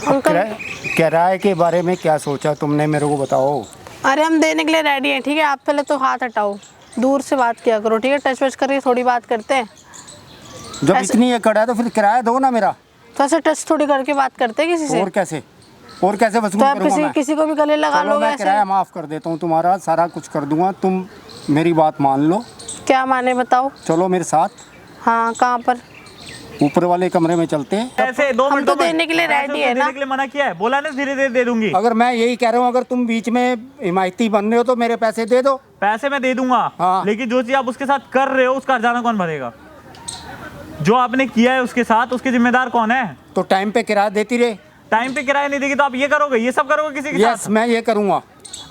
Uncle किराए के बारे में क्या सोचा तुमने, मेरे को बताओ। अरे हम देने के लिए रेडी हैं, ठीक है। आप पहले तो हाथ हटाओ, दूर से बात किया करो, ठीक है। टच वच करके थोड़ी बात करते हैं। जब इतनी एकड़ है तो फिर किराया दो ना मेरा। तो ऐसे टच थोड़ी करके बात करते हैं किसी से। और कैसे वसूल तो आप करूंगा मैं? किसी को भी गले लगा चलो लोगे मैं ऐसे। किराया माफ कर देता हूँ, तुम्हारा सारा कुछ कर दूंगा, तुम मेरी बात मान लो। क्या माने बताओ। चलो मेरे साथ हाँ, कहाँ पर? ऊपर वाले कमरे में चलते हैं। ऐसे 2 हम मिनट तो देने के लिए रेडी है ना। देने के लिए मना किया है, बोला ना धीरे धीरे दे दूंगी। अगर मैं यही कह रहा हूँ, अगर तुम बीच में हिमायती बन रहे हो तो मेरे पैसे दे दो। पैसे मैं दे दूंगा, हाँ। लेकिन जो चीज आप उसके साथ कर रहे हो उसका हर्जाना कौन भरेगा? जो आपने किया है उसके साथ, उसके जिम्मेदार कौन है? तो टाइम पे किराया देती रहे। टाइम पे किराया नहीं देगी तो आप ये करोगे, ये सब करोगे किसी के यस, साथ? मैं ये करूँगा।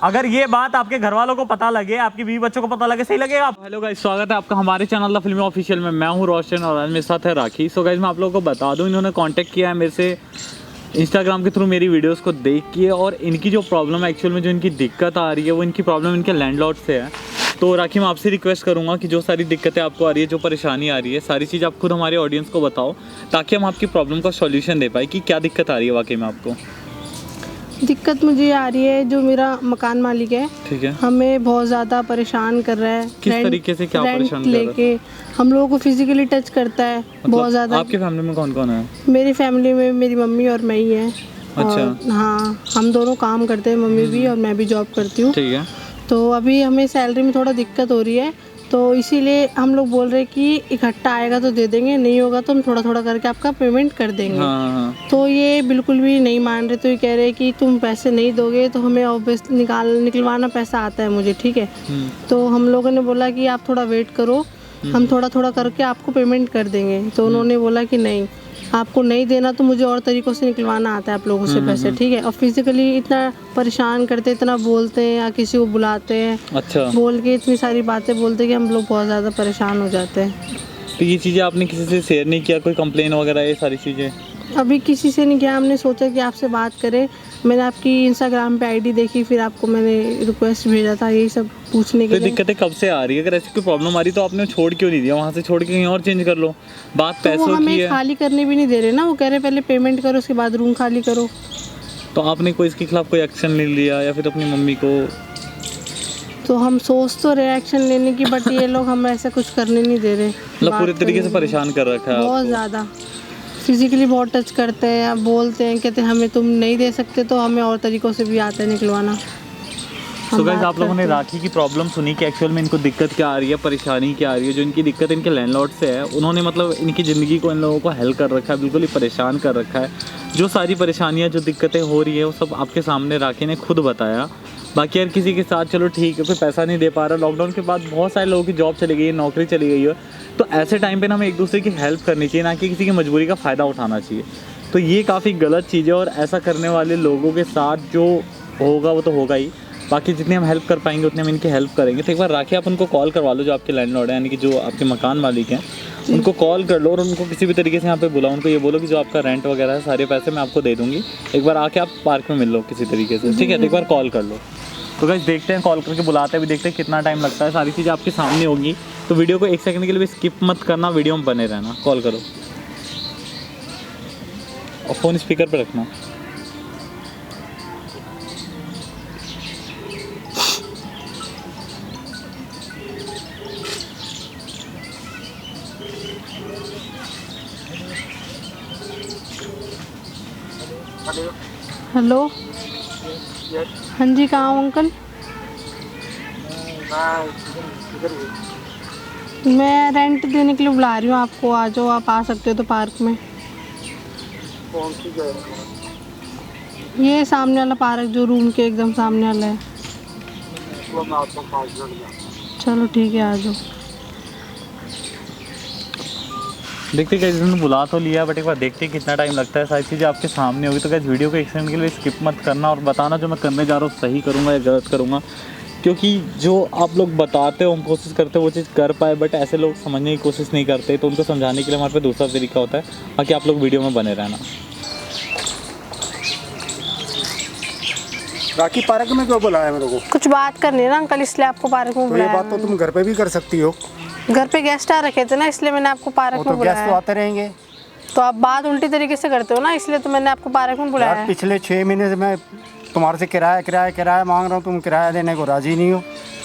अगर ये बात आपके घर वालों को पता लगे, आपकी बीवी बच्चों को पता लगे, सही लगेगा? हेलो गाइस, स्वागत है आपका हमारे चैनल द फिल्मी ऑफिशियल में। मैं हूं रोशन और आज मेरे साथ है राखी। सो गाइस, मैं आप लोगों को बता दूं, इन्होंने कांटेक्ट किया है मेरे से इंस्टाग्राम के थ्रू मेरी वीडियोस को देख के, और इनकी जो प्रॉब्लम है, एक्चुअल में जो इनकी दिक्कत आ रही है वो इनकी प्रॉब्लम इनके लैंडलॉर्ड से है। तो राखी, मैं आपसे रिक्वेस्ट करूंगा कि जो सारी दिक्कतें आपको आ रही है, जो परेशानी आ रही है, सारी चीज़ आप खुद हमारे ऑडियंस को बताओ, ताकि हम आपकी प्रॉब्लम का सॉल्यूशन दे पाए कि क्या दिक्कत आ रही है वाकई में आपको। दिक्कत मुझे आ रही है, जो मेरा मकान मालिक है, ठीक है, हमें बहुत ज़्यादा परेशान कर रहा है। किस तरीके से, क्या परेशान कर रहा है? लेके हम लोगों को फिजिकली टच करता है बहुत ज़्यादा। आपकी फैमिली में कौन कौन है? मेरी फैमिली में मेरी मम्मी और मैं ही हैं। अच्छा। हाँ, हम दोनों काम करते हैं, मम्मी भी और मैं भी जॉब करती हूँ। ठीक है। तो अभी हमें सैलरी में थोड़ा दिक्कत हो रही है, तो इसीलिए हम लोग बोल रहे हैं कि इकट्ठा आएगा तो दे देंगे, नहीं होगा तो हम थोड़ा थोड़ा करके आपका पेमेंट कर देंगे। हाँ। तो ये बिल्कुल भी नहीं मान रहे, तो ये कह रहे हैं कि तुम पैसे नहीं दोगे तो हमें ऑब्वियस निकलवाना पैसा आता है मुझे, ठीक है। तो हम लोगों ने बोला कि आप थोड़ा वेट करो, हम थोड़ा थोड़ा करके आपको पेमेंट कर देंगे। तो उन्होंने बोला कि नहीं, आपको नहीं देना तो मुझे और तरीक़ों से निकलवाना आता है आप लोगों से पैसे, ठीक है। और फिजिकली इतना परेशान करते, इतना बोलते हैं या किसी को बुलाते हैं, अच्छा, बोल के इतनी सारी बातें बोलते हैं कि हम लोग बहुत ज़्यादा परेशान हो जाते हैं। तो ये चीज़ें आपने किसी से शेयर नहीं किया, कोई कंप्लेन वगैरह, ये सारी चीज़ें? अभी किसी से नहीं किया, हमने सोचा कि आपसे बात करें। मैंने आपकी इंस्टाग्राम पे आईडी देखी, फिर आपको मैंने रिक्वेस्ट भेजा था यही सब पूछने के तो लिए। दिक्कतें कब से आ रही है? अगर ऐसी कोई प्रॉब्लम आ रही तो आपने छोड़ क्यों नहीं दिया? वहाँ से छोड़ के कहीं और चेंज कर लो। बात तो वो पैसों की हमें है। खाली करने भी नहीं दे रहे ना, वो कह रहे पहले पेमेंट करो उसके बाद रूम खाली करो। तो आपने कोई इसके खिलाफ कोई एक्शन नहीं लिया या फिर अपनी मम्मी को? तो हम सोच तो रहे एक्शन लेने की, बट ये लोग हमें ऐसा कुछ करने नहीं दे रहे। मतलब पूरे तरीके से परेशान कर रखा है बहुत आपको। ज़्यादा फिजिकली बहुत टच करते हैं, बोलते हैं, कहते हैं हमें तुम नहीं दे सकते तो हमें और तरीक़ों से भी आता है निकलवाना। तो गाइस, आप लोगों ने राखी की प्रॉब्लम सुनी कि एक्चुअल में इनको दिक्कत क्या आ रही है, परेशानी क्या आ रही है। जो इनकी दिक्कत इनके लैंडलॉर्ड से है, उन्होंने मतलब इनकी ज़िंदगी को, इन लोगों को हेल्प कर रखा है, बिल्कुल ही परेशान कर रखा है। जो सारी परेशानियाँ, जो दिक्कतें हो रही है, वो सब आपके सामने राखी ने खुद बताया। बाकी यार किसी के साथ चलो ठीक है, कोई पैसा नहीं दे पा रहा, लॉकडाउन के बाद बहुत सारे लोगों की जॉब चली गई है, नौकरी चली गई है, तो ऐसे टाइम पे ना हमें एक दूसरे की हेल्प करनी चाहिए, ना कि किसी की मजबूरी का फ़ायदा उठाना चाहिए। तो ये काफ़ी गलत चीज़ है, और ऐसा करने वाले लोगों के साथ जो होगा वो तो होगा ही। बाकी जितनी हम हेल्प कर पाएंगे उतनी हम इनकी हेल्प करेंगे। तो एक बार राखी, आप उनको कॉल करवा लो, जो आपके लैंडलॉर्ड हैं, यानी कि जो आपके मकान मालिक हैं, उनको कॉल कर लो और उनको किसी भी तरीके से यहाँ पे बुलाओ। उनको ये बोलो कि जो आपका रेंट वगैरह है, सारे पैसे मैं आपको दे दूँगी, एक बार आके आप पार्क में मिल लो किसी तरीके से, ठीक है। तो एक बार कॉल कर लो। तो गाइस, देखते हैं, कॉल करके बुलाते हैं, भी देखते हैं कितना टाइम लगता है। सारी चीज़ आपके सामने होगी, तो वीडियो को 1 सेकंड के लिए भी स्किप मत करना, वीडियो में बने रहना। कॉल करो और फ़ोन स्पीकर पर रखना। हेलो, हाँ जी, कहाँ हो अंकल? मैं रेंट देने के लिए बुला रही हूँ आपको, आ जाओ, आप आ सकते हो तो पार्क में। कौन सी जगह? ये सामने वाला पार्क, जो रूम के एकदम सामने वाला है। चलो ठीक है, आ जाओ। देखते कैसे इन्होंने बुला तो लिया, बट एक बार देखते कितना टाइम लगता है। सारी चीज़ें आपके सामने होगी। तो कैसे वीडियो को 1 सेकंड के लिए स्किप मत करना, और बताना जो मैं करने जा रहा हूँ सही करूँगा या गलत करूँगा, क्योंकि जो आप लोग बताते हो, हम कोशिश करते हो वो चीज़ कर पाए, बट ऐसे लोग समझने की कोशिश नहीं करते। तो उनको समझाने के लिए हमारे पास दूसरा तरीका होता है। बाकी आप लोग वीडियो में बने रहना। राखी, पार्क में क्यों बुलाया मेरे को? कुछ बात करनी है ना अंकल, इसलिए आपको पार्क में तो ये बुलाया। बात तो तुम घर पे भी कर सकती हो। घर पे गेस्ट आ रखे थे ना, इसलिए मैंने आपको पार्क में तो गेस्ट तो बुलाया। आते रहेंगे। तो आप बात उल्टी तरीके से करते हो ना, इसलिए तो मैंने आपको पार्क में बुलाया यार है। पिछले 6 महीने से मैं तुम्हारे से किराया मांग रहा हूँ, तुम किराया देने को राजी नहीं हो।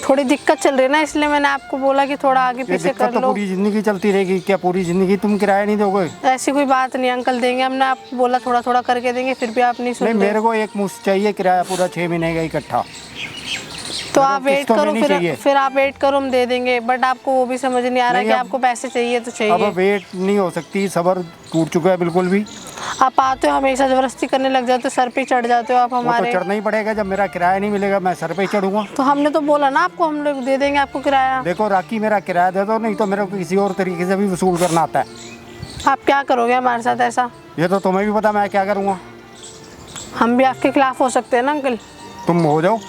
थोड़ी दिक्कत चल रही है ना, इसलिए मैंने आपको बोला कि थोड़ा आगे ये पीछे दिक्कत कर तो लो। पूरी जिंदगी चलती रहेगी क्या? पूरी जिंदगी तुम किराया नहीं दोगे? ऐसी कोई बात नहीं, अंकल देंगे, हमने आपको बोला थोड़ा थोड़ा करके देंगे, फिर भी आप नहीं सुन नहीं, रहे। मेरे को एक मुश्त चाहिए किराया पूरा 6 महीने का इकट्ठा। तो आप वेट किस्तों में करो, नहीं चाहिए। फिर आप वेट करो, हम दे देंगे। बट आपको वो भी समझ नहीं आ रहा नहीं, कि अब- आपको पैसे चाहिए तो अब चाहिए। वेट नहीं हो सकती, सब्र टूट चुका है बिल्कुल भी। आप आते हो हमेशा जबरदस्ती करने लग जाते हो, सर पे चढ़ जाते हो आप वो तो हमारे। चढ़ना ही पड़ेगा, जब मेरा किराया नहीं मिलेगा मैं सर पे ही चढ़ूंगा। तो हमने तो बोला ना आपको, हम लोग दे देंगे आपको किराया। देखो राखी, मेरा किराया दे दो, नहीं तो मेरे को किसी और तरीके से भी वसूल करना आता है। आप क्या करोगे हमारे साथ ऐसा? ये तो तुम्हें भी पता मैं क्या करूँगा। हम भी आपके खिलाफ हो सकते हैं ना अंकल। तुम हो जाओ,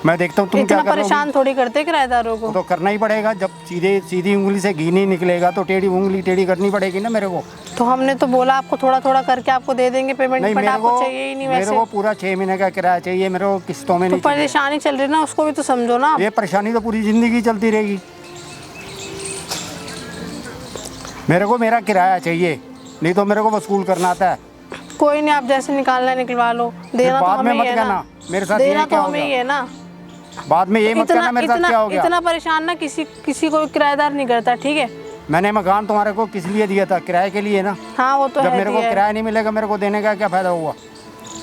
मैं देखता हूँ तुम क्या इतना कर रहे हो। परेशान थोड़ी करते किराएदारों को। तो करना ही पड़ेगा, जब सीधी उंगली से घी नहीं निकलेगा तो टेढ़ी उंगली टेढ़ी करनी पड़ेगी ना मेरे को। तो हमने तो बोला आपको थोड़ा थोड़ा करके आपको दे देंगे पेमेंट, नहीं, बट मेरे आपको को चाहिए ही नहीं मेरे वैसे। को पूरा 6 महीने का किराया चाहिए, मेरे को किस्तों में तो नहीं चाहिए। परेशानी चल रही है ना, उसको भी तो समझो ना आप। ये परेशानी तो पूरी जिंदगी चलती रहेगी। मेरे को मेरा किराया चाहिए, नहीं तो मेरे को वसूल करना आता है। कोई नहीं, आप जैसे निकालना है निकलवा लो, देना तो बाद में हमें ही मत है ना। कहना मेरे साथ देना ये तो क्या हो हमें ही गया। है ना। बाद में ये मत कहना मेरे साथ क्या हो गया। इतना परेशान ना किसी को किराएदार नहीं करता, ठीक है। मैंने मकान तुम्हारे को किस लिए दिया था? किराए के लिए ना। हाँ वो तो जब है, मेरे को दिया है। किराया नहीं मिलेगा मेरे को देने का क्या फायदा हुआ?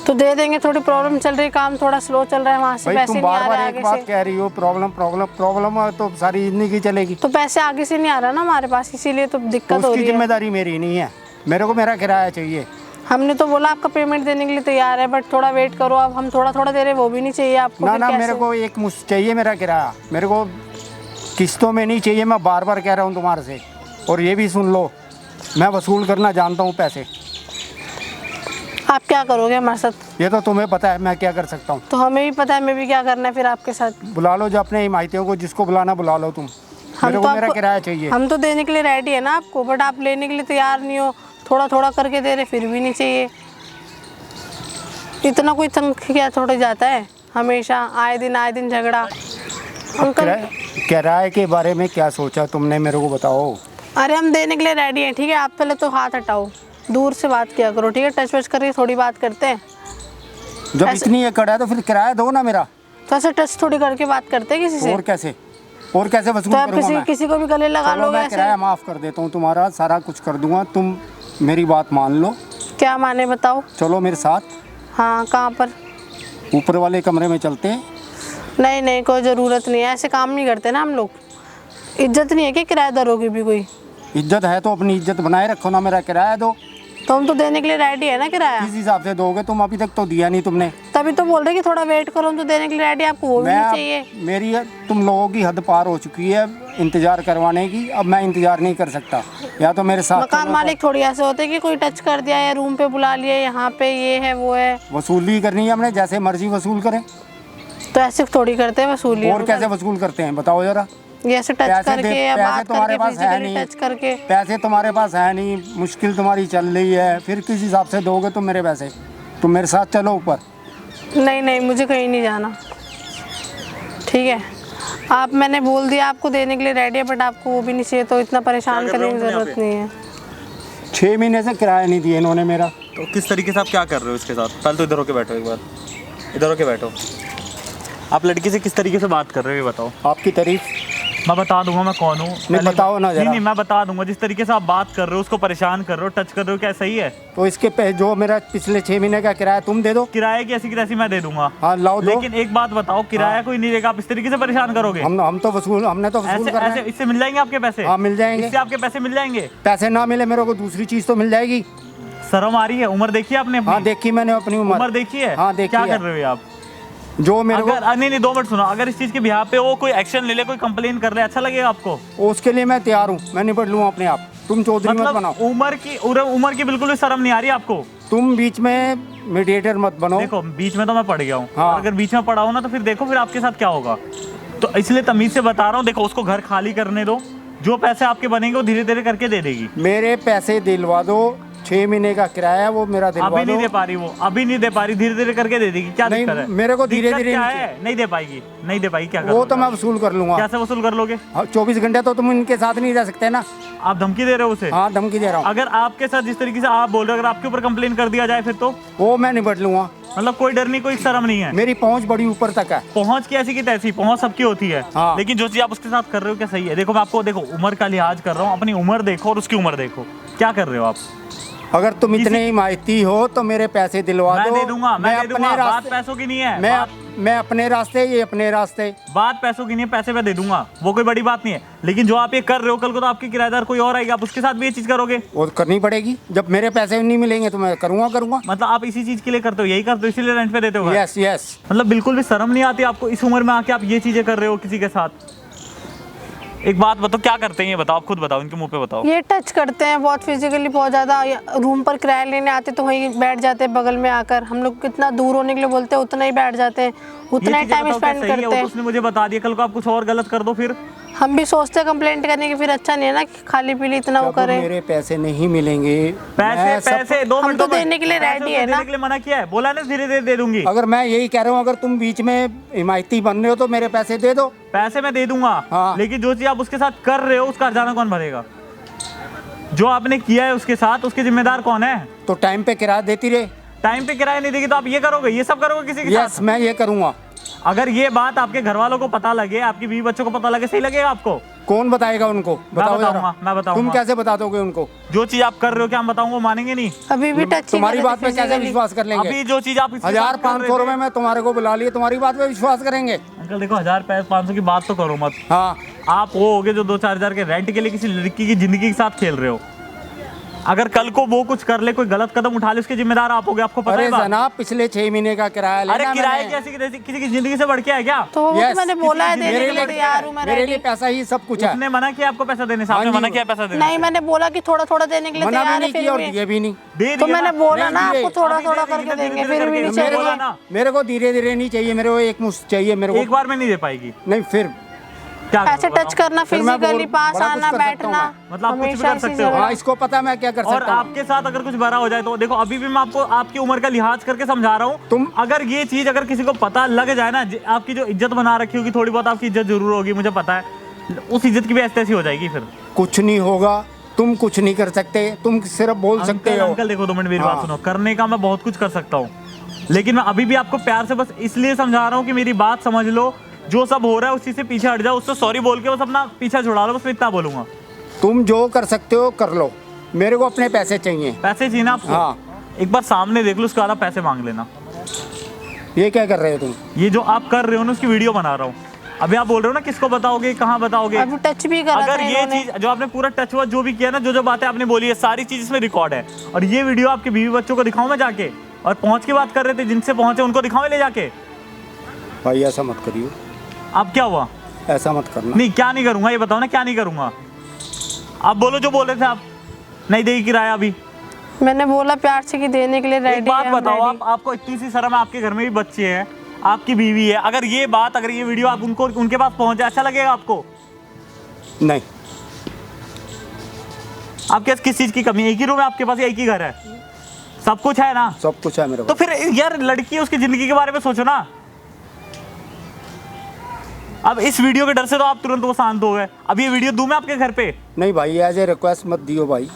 तो दे देंगे, थोड़ी प्रॉब्लम चल रही है, काम थोड़ा स्लो चल रहा है, वहाँ से भाई पैसे तुम नहीं आ बार बार रहे एक आगे बात से। कह रही हो, प्रॉब्लम तो सारी जिंदगी चलेगी। तो पैसे आगे से नहीं आ रहा ना हमारे पास, इसीलिए तो तो दिक्कत हो उसकी रही है। जिम्मेदारी मेरी नहीं है, मेरे को मेरा किराया चाहिए। हमने तो बोला आपका पेमेंट देने के लिए तैयार है, बट थोड़ा वेट करो। अब हम थोड़ा थोड़ा दे रहे, वो भी नहीं चाहिए आपको। ना फिर ना, कैसे? मेरे को एक मुश्त चाहिए मेरा किराया, मेरे को किस्तों में नहीं चाहिए। मैं बार बार कह रहा हूँ तुम्हारे से, और ये भी सुन लो, मैं वसूल करना जानता हूँ पैसे। आप क्या करोगे हमारे साथ? ये तो तुम्हें पता है मैं क्या कर सकता हूँ। तो हमें भी पता है, हमें भी क्या करना है फिर आपके साथ। बुला लो जो अपने हिमायतियों को, जिसको बुलाना बुला लो तुम। मेरे को मेरा किराया चाहिए। हम तो देने के लिए रेडी है ना आपको, बट आप लेने के लिए तैयार नहीं हो। थोड़ा थोड़ा करके दे रहे, फिर भी नहीं चाहिए। इतना कोई तंग क्या थोड़ा जाता है, हमेशा आए दिन झगड़ा। अंकल, किराए के बारे में क्या सोचा तुमने, मेरे को बताओ। अरे हम देने के लिए रेडी हैं, ठीक है। आप पहले तो हाथ हटाओ, दूर से बात किया करो, ठीक है। टच वच करके थोड़ी बात करते हैं। जब इतनी एकड़ है तो फिर किराया दो ना मेरा। तो ऐसे टच थोड़ी करके बात करते हैं किसी से। और कैसे वसूल तो आप करूंगा मैं? किसी को भी गले लगा चलो लोगे मैं ऐसे। किराया माफ़ कर देता हूँ तुम्हारा, सारा कुछ कर दूंगा, तुम मेरी बात मान लो। क्या माने बताओ? चलो मेरे साथ, हाँ, कहाँ पर? ऊपर वाले कमरे में चलते हैं। नहीं, कोई ज़रूरत नहीं है, ऐसे काम नहीं करते ना हम लोग। इज्जत नहीं है कि किराएदारों की भी कोई? इज्जत है तो अपनी इज्जत बनाए रखो ना, मेरा किराया दो। तो हम तो देने के लिए रेडी है ना किराया। किस हिसाब से दोगे तुम? अभी तक तो दिया नहीं तुमने। तभी तो बोल रहे कि थोड़ा वेट करो, हम तो देने के लिए रेडी, आपको वो भी नहीं चाहिए। मेरी तुम लोगों की हद पार हो चुकी है इंतजार करवाने की। अब मैं इंतजार नहीं कर सकता, या तो मेरे साथ मकान चलो। मालिक थोड़ी ऐसे होते कि कोई टच कर दिया या रूम पे बुला लिया, यहाँ पे ये है वो है। वसूली करनी है हमने, जैसे मर्जी वसूल करें। तो ऐसे थोड़ी करते हैं वसूली। और कैसे वसूल करते हैं बताओ जरा। ये ऐसे टच पैसे करके या पैसे बात तुम्हारे करके, पास है फिजिकली नहीं, टच करके। पैसे तुम्हारे पास है नहीं, मुश्किल तुम्हारी चल रही है, फिर किस हिसाब से दोगे तुम मेरे पैसे? तुम मेरे साथ चलो ऊपर। नहीं, मुझे कहीं नहीं जाना, ठीक है। आप, मैंने बोल दिया आपको देने के लिए रेडी है, बट आपको वो भी नहीं चाहिए, तो इतना परेशान करने की ज़रूरत नहीं है। 6 महीने से किराया नहीं दिया इन्होंने मेरा। तो किस तरीके से आप क्या कर रहे हो इसके साथ? पहले तो इधर होके बैठो, एक बार इधर होके बैठो। आप लड़की से किस तरीके से बात कर रहे हो ये बताओ। आपकी तारीफ मैं बता दूंगा मैं कौन हूँ। नहीं, बताओ ना जरा। नहीं, मैं बता दूंगा। जिस तरीके से आप बात कर रहे हो, उसको परेशान कर रहे हो, टच कर रहे हो, क्या सही है? तो इसके जो मेरा पिछले 6 महीने का किराया तुम दे दो। किराए की ऐसी की तैसी मैं दे दूंगा। हाँ लाओ दो। लेकिन एक बात बताओ, किराया कोई नहीं देगा, आप इस तरीके से परेशान करोगे? हम तो वसूल, हमने तो वसूल ऐसे करना ऐसे है। इससे मिल जाएंगे आपके पैसे? हाँ मिल जाएंगे। इससे आपके पैसे मिल जाएंगे? पैसे ना मिले मेरे को दूसरी चीज तो मिल जाएगी। शर्म आ रही है? उम्र देखी है आपने अपनी? हाँ देखी मैंने अपनी उम्र देखी है? हाँ देखी क्या है। कर रहे हो आप? जो मेरे को अगर नहीं 2 मिनट सुनो, अगर इस चीज के बिहार पे वो कोई एक्शन ले ले, कोई कंप्लेन कर ले, अच्छा लगेगा आपको? उसके लिए मैं तैयार हूँ, मैं निपट लूँ अपने आप। तुम चौधरी मत बनाओ। मतलब उम्र की बिल्कुल भी शर्म नहीं आ रही आपको? तुम बीच में मीडिएटर मत बनो। देखो बीच में तो मैं पड़ गया हूँ। हाँ। अगर बीच में पड़ा हूँ ना, तो फिर देखो फिर आपके साथ क्या होगा। तो इसलिए तमीज से बता रहा हूँ। देखो उसको घर खाली करने दो, जो पैसे आपके बनेंगे वो धीरे धीरे करके दे देगी। मेरे पैसे दिलवा दो, 6 महीने का किराया है वो मेरा दिलवा अभी नहीं दो। दे पा रही वो, अभी नहीं दे पा रही, धीरे धीरे करके दे देगी, क्या नहीं, दिक्कत है? मेरे को धीरे दिक्कत धीरे क्या नहीं है? नहीं दे पाएगी, नहीं दे पाएगी, क्या वो करोगे? तो मैं वसूल कर लूंगा। कैसे वसूल कर लोगे? 24 घंटे तो तुम इनके साथ नहीं रह सकते ना। आप धमकी दे रहे हो उसे? हाँ धमकी दे रहा हूँ। अगर आपके साथ जिस तरीके से आप बोल रहे हो, अगर आपके ऊपर कंप्लेन कर दिया जाए फिर तो वो मैं निपट लूंगा। मतलब कोई डर नहीं, कोई शर्म नहीं है। मेरी पहुंच बड़ी ऊपर तक है। पहुंच की ऐसी की तैसी, पहुंच सबकी होती है। हाँ। लेकिन जो चीज आप उसके साथ कर रहे हो क्या सही है? देखो मैं आपको, देखो उम्र का लिहाज कर रहा हूँ, अपनी उम्र देखो और उसकी उम्र देखो, क्या कर रहे हो आप? अगर तुम इतने हिमायती हो तो मेरे पैसे दिलवा मैं दो। दे दूंगा, मैं दे दूंगा, बात रास्ते पैसों की नहीं है। मैं अपने रास्ते, ये अपने रास्ते। बात पैसों की नहीं है, पैसे मैं दे दूंगा, वो कोई बड़ी बात नहीं है। लेकिन जो आप ये कर रहे हो, कल को तो आपके किराएदार कोई और आएगा, आप उसके साथ भी ये चीज करोगे। वो करनी पड़ेगी, जब मेरे पैसे नहीं मिलेंगे तो मैं करूंगा। मतलब आप इसी चीज के लिए करते हो, यही करते हो, इसीलिए रेंट पे देते हो? Yes yes. मतलब बिल्कुल भी शर्म नहीं आती आपको इस उम्र में आके आप ये चीजें कर रहे हो किसी के साथ? एक बात बताओ, क्या करते हैं ये बताओ, आप खुद बताओ, इनके मुंह पे बताओ। ये टच करते हैं बहुत फिजिकली, बहुत ज़्यादा। रूम पर किराया लेने आते तो वहीं बैठ जाते हैं बगल में आकर। हम लोग कितना दूर होने के लिए बोलते हैं उतना ही बैठ जाते हैं, उतना ही टाइम स्पेंड करते हैं। उसने मुझे बता दिया, कल को आप कुछ और गलत कर दो फिर? हम भी सोचते हैं कंप्लेंट करने की, फिर अच्छा नहीं है ना कि खाली पीली इतना वो जब करे। मेरे पैसे नहीं मिलेंगे, पैसे 2 हम मिनट तो देने के लिए रेडी है ना। देने के लिए मना किया है, बोला ना धीरे धीरे दे दूंगी। अगर मैं यही कह रहा हूँ, अगर तुम बीच में हिमायती बन रहे हो तो मेरे पैसे दे दो। पैसे मैं दे दूंगा। हाँ। लेकिन जो चीज आप उसके साथ कर रहे हो उसका हर्जाना कौन भरेगा? जो आपने किया है उसके साथ, उसके जिम्मेदार कौन है? तो टाइम पे किराया देती रहे। टाइम पे किराया नहीं देगी तो आप ये करोगे, ये सब करोगे किसी के यस साथ? मैं ये करूंगा। अगर ये बात आपके घर वालों को पता लगे, आपकी बीवी बच्चों को पता लगे, सही लगेगा आपको? कौन बताएगा उनको? बताओ जरा। मैं बताऊंगा। तुम कैसे बता दोगे उनको? जो चीज आप कर रहे हो क्या हम बताऊंगा, मानेंगे नहीं? अभी भी टच तुम्हारी बात पे कैसे विश्वास कर लेंगे? अभी जो चीज आप इसके साथ 1500 कर रहे रुपए में तुम्हारे को बुला लिए, तुम्हारी बात पे विश्वास करेंगे? थे। अंकल देखो 1000-500 की बात तो करो मत। हाँ आप वो होगे जो 2-4 हजार के रेंट के लिए किसी लड़की की जिंदगी के साथ खेल रहे हो। अगर कल को वो कुछ कर ले, कोई गलत कदम उठा ले, उसके जिम्मेदार आप होगे, आपको पता अरे है बात? जनाब पिछले 6 महीने का किराया लेना। अरे किराए मैंने। की ऐसी किसी की जिंदगी से बढ़ के है क्या? तो वो Yes, तो मैंने बोला है देने मेरे के लिए लिए तैयार हूँ मैं, मेरे रेडी। लिए पैसा ही सब कुछ है। उसने मना किया आपको पैसा देने से? आपने हाँ जी। मना किया पैसा देने नहीं, मैंने बोला कि थोड़ा थोड़ा देने के लिए मना भी तैयार है, नहीं फिर किया और भी। दिए भी नहीं। दे तो दिए मैंने ना। बोला ना दिए। आपको थोड़ा अभी थोड़ा दे देगी, करके धीरे देंगे, धीरे फिर भी करके। नहीं मेरे चाहिए। बोला ना। मेरे को धीरे धीरे नहीं चाहिए, मेरे को एक मुश्त चाहिए मेरे को। एक बार में नहीं दे पाएगी। नहीं फिर क्या ऐसे करोगे टच करना, फिर मैं फिजिकली पास बड़ा कुछ आना, कर सकता हूँ बैठना, मैं। मतलब आप कुछ भी हमेशा कर इसी सकते हो। जगह। हाँ इसको पता है मैं क्या कर और सकता हूँ। आपके साथ अगर कुछ बड़ा हो जाए तो देखो, अभी भी मैं आपको आपकी उम्र का लिहाज करके समझा रहा हूँ। तुम अगर ये चीज अगर किसी को पता लग जाए ना, आपकी जो इज्जत बना रखी होगी, थोड़ी बहुत आपकी इज्जत जरूर होगी, मुझे पता है, उस इज्जत की भी ऐसी हो जाएगी फिर। कुछ नहीं होगा, तुम कुछ नहीं कर सकते, तुम सिर्फ बोल सकते हो। अंकल देखो 2 मिनट मेरी बात हाँ। सुनो। करने का मैं बहुत कुछ कर सकता हूँ, लेकिन मैं अभी भी आपको प्यार से बस इसलिए समझा रहा हूँ कि मेरी बात समझ लो। जो सब हो रहा है उसी से पीछे हट जाओ, उससे सॉरी बोल के बस अपना पीछा छुड़ा लो, बस मैं इतना बोलूंगा। तुम जो कर सकते हो कर लो, मेरे को अपने पैसे चाहिए। पैसे चाहिए ना आपको? हाँ। एक बार सामने देख लो, उसके बाद आप पैसे मांग लेना। ये क्या कर रहे हो तुम? ये जो आप कर रहे हो ना, उसकी वीडियो बना रहा हूँ। अभी आप बोल रहे हो ना किसको बताओगे, कहाँ बताओगे? अभी टच भी करा अगर था ये इन्होंने। चीज जो आपने पूरा टच हुआ, जो भी किया ना, जो बातें आपने बोली है, सारी चीज इसमें रिकॉर्ड है। और ये वीडियो आपके बीवी बच्चों को दिखाऊं मैं जाके? और पहुंच के बात कर रहे थे, जिनसे पहुंचे उनको दिखाऊं ले जाके? भाई ऐसा मत करियो, अब क्या हुआ? ऐसा मत करना। नहीं, क्या नहीं करूंगा ये बताओ ना, क्या नहीं करूंगा? आप बोलो जो बोल रहे थे आप। नहीं देगी किराया अभी? मैंने बोला प्यार से कि देने के लिए एक रेडी बात है, बताओ, आपको इतनी सी शर्म है, आपके घर में भी बच्चे हैं, आपकी बीवी है, अगर ये बात, अगर ये वीडियो आप उनको उनके पास पहुंच जाए, अच्छा लगेगा आपको? नहीं। आपके पास किस चीज की कमी है? एक ही रूम है आपके पास, एक ही घर है, सब कुछ है ना? सब कुछ है मेरे तो पास। फिर यार लड़की है, उसकी जिंदगी के बारे में सोचो ना। अब इस वीडियो के डर से तो आप तुरंत वो शांत हो गए। अब ये वीडियो दूं मैं आपके घर पे? नहीं भाई, एज ए रिक्वेस्ट मत दियो भाई।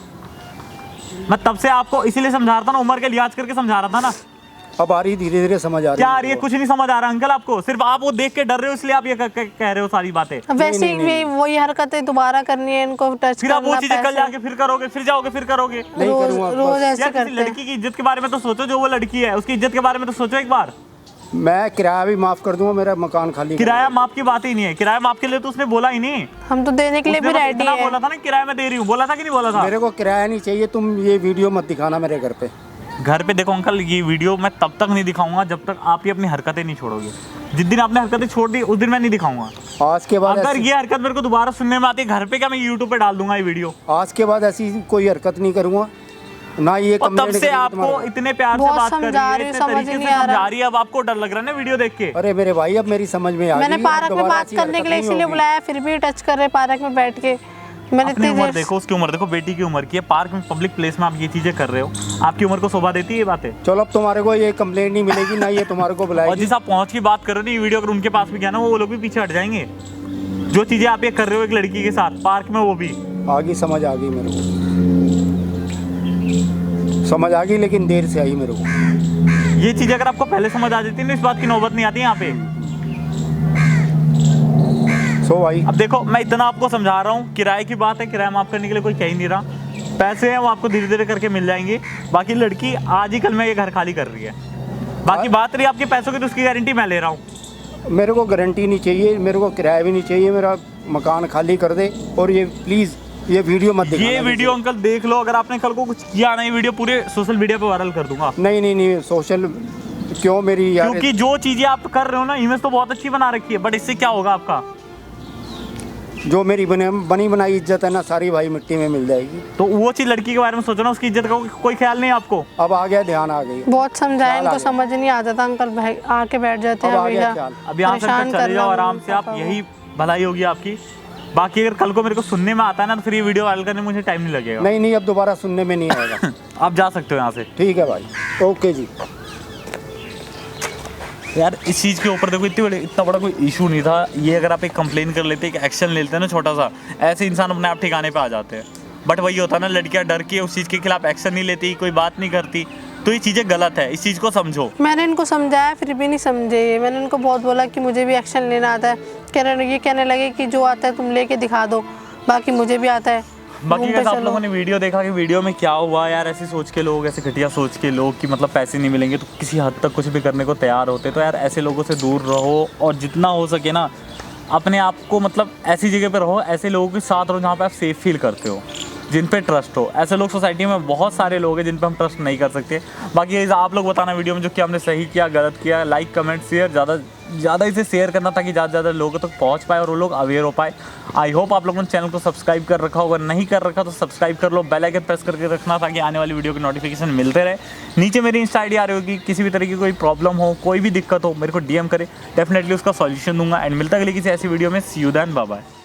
मैं तब से आपको इसीलिए समझा रहा था ना, उम्र के लिहाज करके समझा रहा था ना। अब आ रही, धीरे धीरे समझ आ रही क्या आ रही है? कुछ नहीं समझ आ रहा अंकल आपको, सिर्फ आप वो देख के डर रहे हो, इसलिए आप ये कह रहे हो सारी बातें। वैसे ही वही हरकतें दोबारा करनी है, इनको टच फिर आप वो करना, चीजें कल पैसे। जाके फिर करोगे, फिर जाओगे, फिर करोगे। नहीं रोज करूँगा, रोज बस। ऐसे यार किसी करते हैं। लड़की की इज्जत के बारे में तो सोचो, जो वो लड़की है उसकी इज्जत के बारे में तो सोचो एक बार। मैं किराया भी माफ कर दूंगा, मेरा मकान खाली कर किराया माफ की बात ही नहीं है, किराया माफ के लिए तो उसने बोला ही नहीं। हम तो देने के लिए भी उसने बस रेडी इतना है। बोला था ना, किराया मैं दे रही हूँ, बोला था कि नहीं बोला था? मेरे को किराया नहीं चाहिए, तुम ये वीडियो मत दिखाना मेरे घर पे। घर पे देखो अंकल, ये वीडियो मैं तब तक नहीं दिखाऊंगा जब तक आप ये अपनी हरकतें नहीं छोड़ोगे। जिस दिन आपने हरकतें छोड़ दी उस दिन मैं नहीं दिखाऊंगा। आज के बाद अगर ये हरकत मेरे को दोबारा सुनने में आती है घर पे, क्या मैं यूट्यूब पे डाल दूंगा ये वीडियो? आज के बाद ऐसी कोई हरकत नहीं करूंगा ना। ये और तब से आपको इतने प्यार से बहुत बात कर रही समझा है, रही हूँ, इतने समझ तरीके से नहीं आ रहा। समझा रही है, अब आपको डर लग रहा है ना वीडियो देख के? अरे मेरे भाई अब मेरी समझ में आ गई। मैंने पार्क में दोबारा बात ऐसी करने के लिए हरकत नहीं इसीलिए होगी। बुलाया, फिर भी टच कर रहे पार्क में बैठ के। मैंने अपनी इतनी उम्र देर देखो, उसकी उम्र देखो, बेटी की उम्र की है, पार्क में पब्लिक प्लेस में आप ये चीजें कर रहे हो, आपकी उम्र को शोभा देती है ये बातें? चलो अब तुम्हारे को ये कंप्लेंट नहीं मिलेगी ना, ये तुम्हारे को और बुलाएगी। जिस आप पहुंच की बात कर रहे हो ना, ये वीडियो अगर उनके पास भी गया ना, वो लोग भी पीछे हट जाएंगे। जो चीजें आप ये कर रहे हो एक लड़की के साथ पार्क में, वो भी आगे समझ आ गई मेरे को, समझ आ गई, लेकिन देर से आई मेरे को। ये चीजें अगर आपको पहले समझ आ जाती ना, इस बात की नौबत नहीं आती यहाँ पे। सो भाई अब देखो, मैं इतना आपको समझा रहा हूँ, किराए की बात है, किराया माफ करने के लिए कोई कह ही नहीं रहा, पैसे हैं वो आपको धीरे धीरे करके मिल जाएंगे। बाकी लड़की आज ही कल में ये घर खाली कर रही है, बाकी बात रही आपके पैसों की, तो उसकी गारंटी मैं ले रहा हूँ। मेरे को गारंटी नहीं चाहिए, मेरे को किराया भी नहीं चाहिए, मेरा मकान खाली कर दे। और ये प्लीज़ ये वीडियो मत दिखाना। ये वीडियो अंकल देख लो, अगर आपने कल को कुछ किया ना, ये वीडियो पूरे सोशल मीडिया पे वायरल कर दूंगा। नहीं नहीं नहीं, सोशल क्यों मेरी यार, क्योंकि जो चीजें आप कर रहे हो ना, इमेज तो बहुत अच्छी बना रखी है, बट इससे क्या होगा आपका? जो मेरी बनी बनाई इज्जत है ना, सारी भाई मिट्टी में मिल जाएगी। तो वो चीज लड़की के बारे में सोचो ना, उसकी इज्जत का कोई ख्याल नहीं है आपको। अब आ गया, ध्यान आ गई। बहुत समझाया, ख्याल आ इनको गया। समझ नहीं आता था अंकल, आके बैठ जाते हैं अब आ गया हमेशा। ख्याल। अब यहाँ से परेशान तक चले करना जाओ आराम से आप, पापा को। यही भलाई होगी आपकी। बाकी अगर कल को मेरे को सुनने में आता है ना, तो फिर ये वीडियो वायरल करने में मुझे टाइम नहीं लगेगा। नहीं नहीं, अब दोबारा सुनने में नहीं आएगा। आप जा सकते हो यहाँ से। ठीक है भाई, ओके जी। यार इस चीज़ के ऊपर देखो, इतना बड़ा कोई इशू नहीं था ये। अगर आप एक कंप्लेन कर लेते, एक एक्शन ले लेते हैं ना छोटा सा, ऐसे इंसान अपने आप ठिकाने पे आ जाते हैं। बट वही होता है ना, लड़कियां डर के उस चीज़ के खिलाफ एक्शन नहीं लेती, कोई बात नहीं करती, तो ये चीज़ें गलत है, इस चीज़ को समझो। मैंने इनको समझाया फिर भी नहीं समझे ये। मैंने इनको बहुत बोला कि मुझे भी एक्शन लेना आता है, कहने लगे कि जो आता है तुम लेके दिखा दो, बाकी मुझे भी आता है। बाकी घूम पे कैसे आप चलो। लोगों ने वीडियो देखा कि वीडियो में क्या हुआ यार, ऐसे सोच के लोग, ऐसे घटिया सोच के लोग कि मतलब पैसे नहीं मिलेंगे तो किसी हद तक कुछ भी करने को तैयार होते। तो यार ऐसे लोगों से दूर रहो, और जितना हो सके ना अपने आप को मतलब ऐसी जगह पे रहो, ऐसे लोगों के साथ रहो जहाँ पे आप सेफ फील करते हो, जिन पे ट्रस्ट हो। ऐसे लोग सोसाइटी में बहुत सारे लोग हैं जिन पे हम ट्रस्ट नहीं कर सकते। बाकी आप लोग बताना वीडियो में जो कि हमने सही किया, गलत किया, लाइक कमेंट शेयर, ज़्यादा इसे शेयर करना ताकि ज़्यादा लोगों तक पहुंच पाए और वो लोग अवेयर हो पाए। आई होप आप लोगों ने चैनल को सब्सक्राइब कर रखा होगा, नहीं कर रखा तो सब्सक्राइब कर लो, बेल आइकन प्रेस करके रखना ताकि आने वाली वीडियो के नोटिफिकेशन मिलते रहे। नीचे मेरी इंस्टा आईडी आ रही होगी, किसी भी तरह की कोई प्रॉब्लम हो, कोई भी दिक्कत हो, मेरे को DM करे, डेफिनेटली उसका सॉल्यूशन दूंगा। एंड मिलता है अगली किसी ऐसी वीडियो में। सी यू देन, बाय बाय।